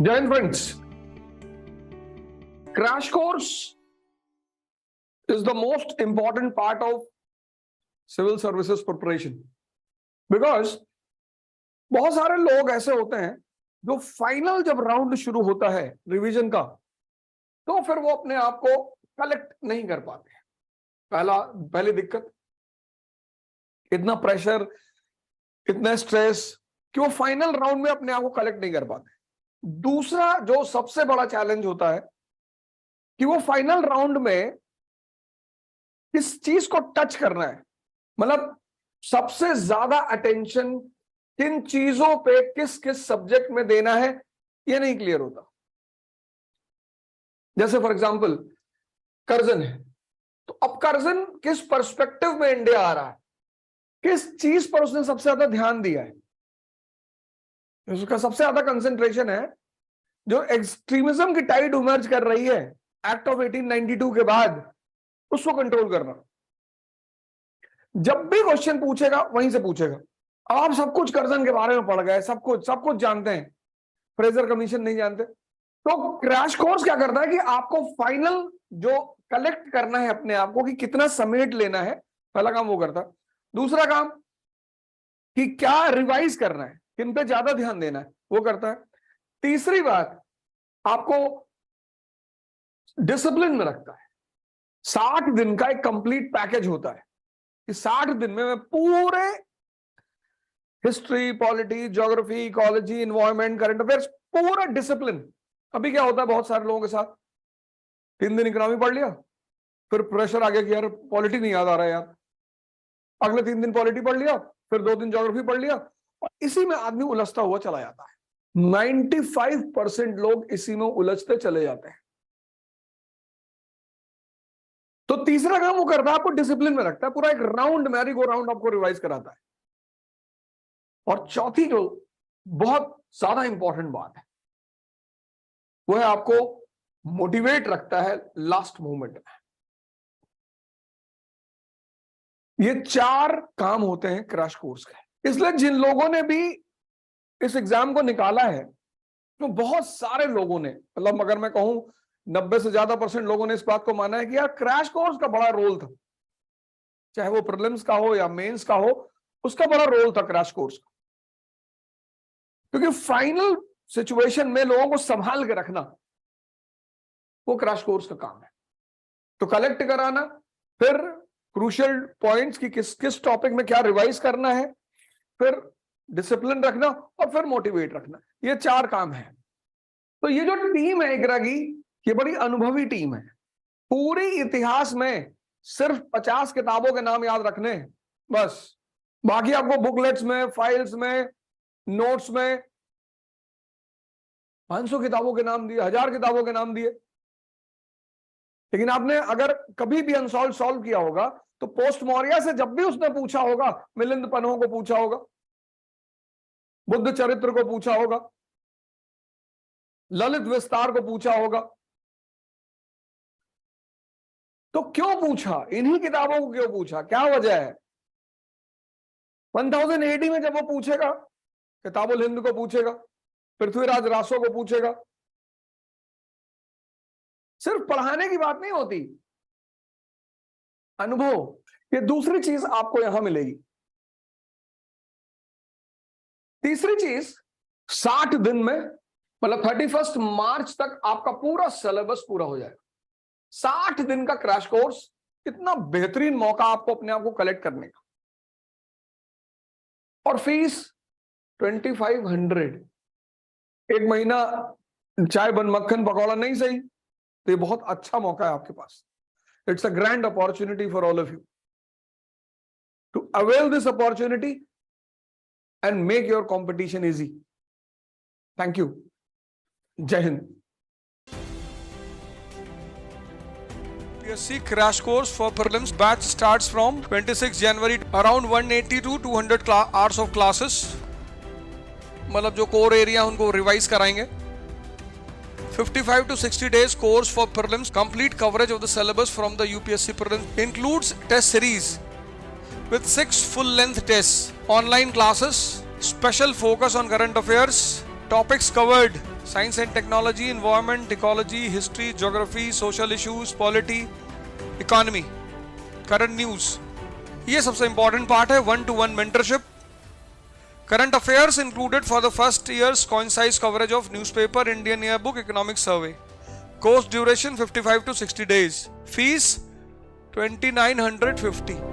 Giant friends, crash course is the most important part of civil services preparation because बहुत सारे लोग ऐसे होते हैं जो फाइनल जब राउंड शुरू होता है रिवीजन का तो फिर वो अपने आप को कलेक्ट नहीं कर पाते। पहली दिक्कत, इतना प्रेशर, इतना स्ट्रेस कि वो फाइनल राउंड में अपने आप को कलेक्ट नहीं कर पाते। दूसरा जो सबसे बड़ा चैलेंज होता है कि वो फाइनल राउंड में किस चीज को टच करना है, मतलब सबसे ज्यादा अटेंशन किन चीजों पे किस किस सब्जेक्ट में देना है, ये नहीं क्लियर होता। जैसे फॉर एग्जांपल कर्जन है, तो अब कर्जन किस पर्सपेक्टिव में इंडिया आ रहा है, किस चीज पर उसने सबसे ज्यादा ध्यान दिया है, उसका सबसे ज्यादा कंसंट्रेशन है। जो एक्सट्रीमिज्म की टाइड इमर्ज कर रही है एक्ट ऑफ 1892 के बाद, उसको कंट्रोल करना। जब भी क्वेश्चन पूछेगा वहीं से पूछेगा। आप सब कुछ कर्जन के बारे में पढ़ गए, सब कुछ जानते हैं, फ्रेजर कमीशन नहीं जानते। तो क्रैश कोर्स क्या करता है कि आपको फाइनल जो कलेक्ट करना है अपने आप को कि कितना समेट लेना है, पहला काम वो करता है। दूसरा काम कि क्या रिवाइज करना है, किन पे ज्यादा ध्यान देना है, वो करता है। तीसरी बात, आपको डिसिप्लिन में रखता है। 60 दिन का एक कंप्लीट पैकेज होता है कि 60 दिन में मैं पूरे history, polity, geography, ecology, environment, current affairs, पूरा डिसिप्लिन। अभी क्या होता है बहुत सारे लोगों के साथ, 3 दिन इकोनॉमी पढ़ लिया, फिर प्रेशर आ गया कि यार पॉलिटी नहीं याद आ रहा है यार, अगले 3 दिन पॉलिटी पढ़ लिया, फिर 2 दिन ज्योग्राफी पढ़ लिया, और इसी में आदमी उलझता हुआ चला जाता है। 95% लोग इसी में उलझते चले जाते हैं। तो तीसरा काम वो करता है, आपको डिसिप्लिन में रखता है, पूरा एक राउंड, मैरी गो राउंड आपको रिवाइज कराता है। और चौथी जो बहुत ज्यादा इंपॉर्टेंट बात है वो है आपको मोटिवेट रखता है लास्ट मोमेंट में। ये 4 काम होते हैं क्रैश कोर्स के। इसलिए जिन लोगों ने भी इस एग्जाम को निकाला है, तो बहुत सारे लोगों ने, मतलब अगर मैं कहूं 90 से ज्यादा % लोगों ने इस बात को माना है कि यार क्रैश कोर्स का बड़ा रोल था, चाहे वो प्रीलिम्स का हो या मेंस का हो, उसका बड़ा रोल था क्रैश कोर्स का। क्योंकि फाइनल सिचुएशन में लोगों को संभाल के रखना वो क्रैश कोर्स का काम है। तो कलेक्ट कराना, फिर क्रूशियल पॉइंट्स की किस टॉपिक में क्या रिवाइज करना है, फिर डिसिप्लिन रखना, और फिर मोटिवेट रखना। ये 4 काम है। तो ये जो टीम है इकरा की, ये बड़ी अनुभवी टीम है। पूरी इतिहास में सिर्फ 50 किताबों के नाम याद रखने हैं बस, बाकी आपको बुकलेट्स में, फाइल्स में, नोट्स में 500 किताबों के नाम दिए, 1000 किताबों के नाम दिए। लेकिन आपने अगर कभी भी अनसॉल्व सॉल्व किया होगा तो पोस्ट मौर्य से जब भी उसने पूछा होगा, मिलिंद पन्हों को पूछा होगा, बुद्ध चरित्र को पूछा होगा, ललित विस्तार को पूछा होगा। तो क्यों पूछा, इन्हीं किताबों को क्यों पूछा, क्या वजह है? 1000 AD में जब वो पूछेगा, किताबुल हिंद को पूछेगा, पृथ्वीराज रासो को पूछेगा। सिर्फ पढ़ाने की बात नहीं होती, अनुभव। ये दूसरी चीज आपको यहां मिलेगी। तीसरी चीज, 60 दिन में, मतलब 31 मार्च तक आपका पूरा सिलेबस पूरा हो जाएगा। 60 दिन का क्रैश कोर्स, इतना बेहतरीन मौका आपको अपने आप को कलेक्ट करने का। और फीस 2500। एक महीना चाय बन मक्खन पकौड़ा नहीं सही, तो ये बहुत अच्छा मौका है आपके पास। It's a grand opportunity for all of you to avail this opportunity and make your competition easy. Thank you. Jai Hind. UPSC crash course for prelims batch starts from 26 January. Around 180 to 200 hours of classes. मतलब जो core area उनको revise कराएंगे. 55 to 60 days course for prelims. Complete coverage of the syllabus from the UPSC prelims. Includes test series with 6 full-length tests, online classes, special focus on current affairs, topics covered, science and technology, environment, ecology, history, geography, social issues, polity, economy, current news, ये सबसे important part है। 1-to-1 mentorship. Current affairs included for the first years concise coverage of newspaper, Indian yearbook, economic survey. Course duration 55 to 60 days। Fees 2950।